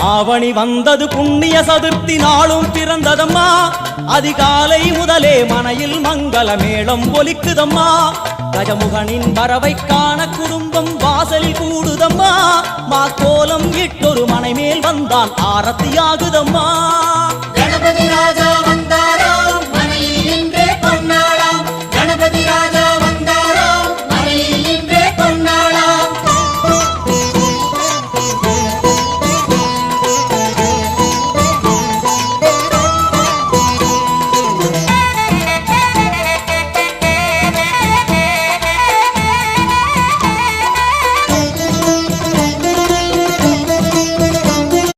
ஆவணி வந்தது புண்ணிய சதுர்த்தி நாளும் பிறந்ததம்மா அதிகாலை முதலே மனையில் மங்கள மேளம் ஒலிக்குதம்மா கஜமுகனின் வரவை காண குடும்பம் வாசலில் கூடுதம்மா மா கோலம் இட்டொரு மனை மேல் வந்தான் ஆரத்தியாகுதம்மா கணபதி ராஜா வந்தார்